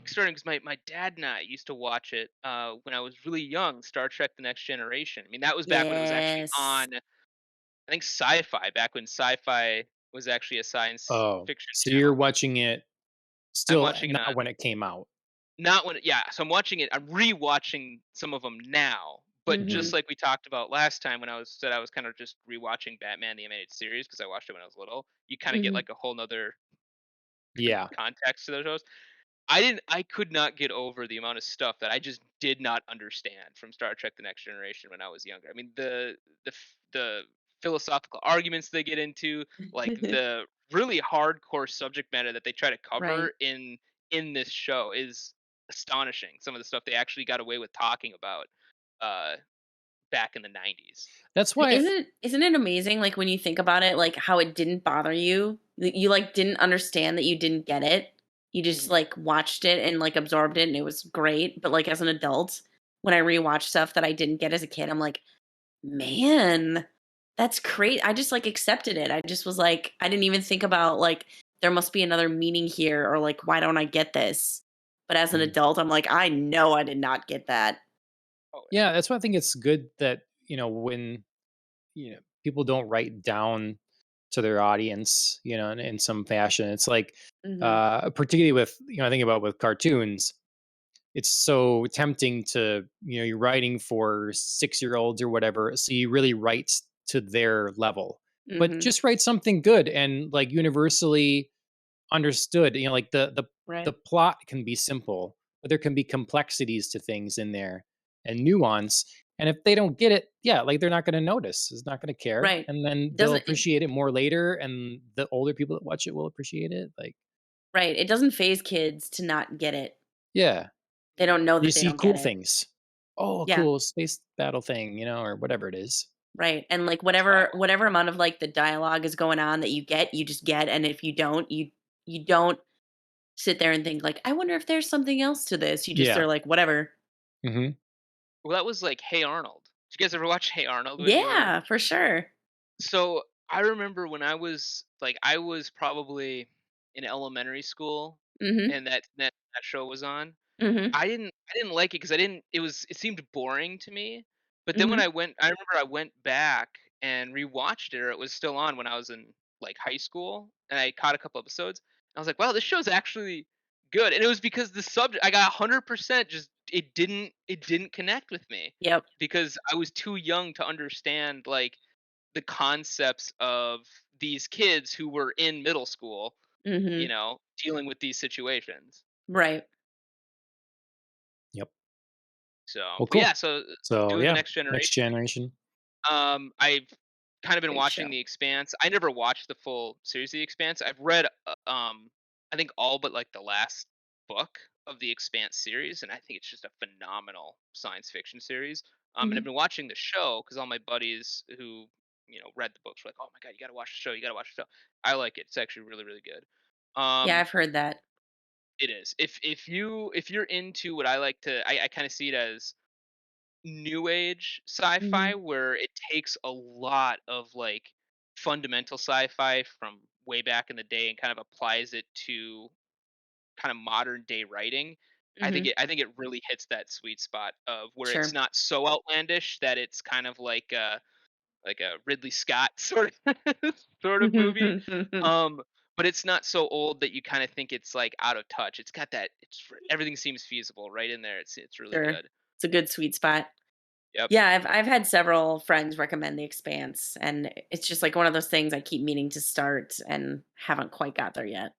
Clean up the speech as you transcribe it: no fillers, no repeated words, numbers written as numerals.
kickstarting because my dad and I used to watch it when I was really young. Star Trek: The Next Generation. I mean, that was back when it was actually Yes. on. I think Sci-Fi, back when Sci-Fi was actually a science Oh, fiction so you're channel. watching it I'm still watching it not on when it came out. not when yeah, so I'm watching it. I'm rewatching some of them now. But just Mhm. like we talked about last time when I was kind of just rewatching Batman the Animated Series because I watched it when I was little, you kind of get Mhm. like a whole nother Yeah. context to those shows. I could not get over the amount of stuff that I just did not understand from Star Trek: The Next Generation when I was younger. I mean, the philosophical arguments they get into, like the really hardcore subject matter that they try to Right. cover in this show is astonishing. Some of the stuff they actually got away with talking about uh back in the 90s. That's why Isn't it amazing, like, when you think about it, like, how it didn't bother you? That you, like, didn't understand that you didn't get it. You just, Mhm. like, watched it and, like, absorbed it, and it was great, but, like, as an adult, when I rewatch stuff that I didn't get as a kid, I'm like, "Man, that's great." I just, like, accepted it. I just was like I didn't even think about, like, there must be another meaning here or, like, why don't I get this? But as an Mhm. adult, I'm like, "I know I did not get that." Oh yeah. yeah, that's why I think it's good that, when, people don't write down to their audience, in some fashion. It's like, Mhm. particularly with, I think about with cartoons, it's so tempting to, you're writing for 6-year-olds or whatever. So you really write to their level, but Mhm. just write something good and like universally understood. Like the Right. plot can be simple, but there can be complexities to things in there and nuance. And if they don't get it, yeah, like they're not going to notice. It's not going to care, Right. and then they'll Doesn't it appreciate it more later. And the older people that watch it will appreciate it. Like, Right, it doesn't phase kids to not get it. yeah, They don't know you that they see don't get cool it. things. Oh, a Yeah, cool space battle thing, or whatever it is. right, and, like, That's wild. whatever amount of, like, the dialogue is going on that you just get, and if you don't, you don't sit there and think, like, "I wonder if there's something else to this." You just Mhm. are Yeah. like, "Whatever." Mhm. Well, that was like Hey Arnold. Did you guys ever watch Hey Arnold when you were Yeah, for sure. So, I remember when I was probably in elementary school Mhm, and that show was on. mhm, I didn't like it because I didn't it seemed boring to me, but then when mhm, I remember I went back and rewatched it, or it was still on when I was in, like, high school, and I caught a couple episodes. I was like, "Wow, this show's actually good," and it was because the subject I got 100% just it didn't connect with me yep, because I was too young to understand, like, the concepts of these kids who were in middle school, mhm, dealing with these situations. right. Yep. So, Well, but yeah, cool. so So, doing the yeah, next next generation. generation. I've kind of been Great watching show. The Expanse. I never watched the full series of The Expanse. I've read, I think all but like the last book of the Expanse series, and I think it's just a phenomenal science fiction series. And I've Mhm. been watching the show because all my buddies who read the books were like, "Oh my god, you got to watch the show! You got to watch the show." I like it. It's actually really really good. Yeah, Um, I've heard that. it is. If you're into what I like to, I kind of see it as new age sci-fi Mhm, where it takes a lot of like fundamental sci-fi from way back in the day and kind of applies it to kind of modern day writing. mhm, I think it really hits that sweet spot of where it's sure. not so outlandish that it's kind of like a Ridley Scott sort of sort of movie. Um but it's not so old that you kind of think it's like out of touch. It's got that everything seems feasible right in there. It's really Sure. good. It's a good sweet spot. Yep. Yeah, I've had several friends recommend The Expanse, and it's just, like, one of those things I keep meaning to start and haven't quite got there yet.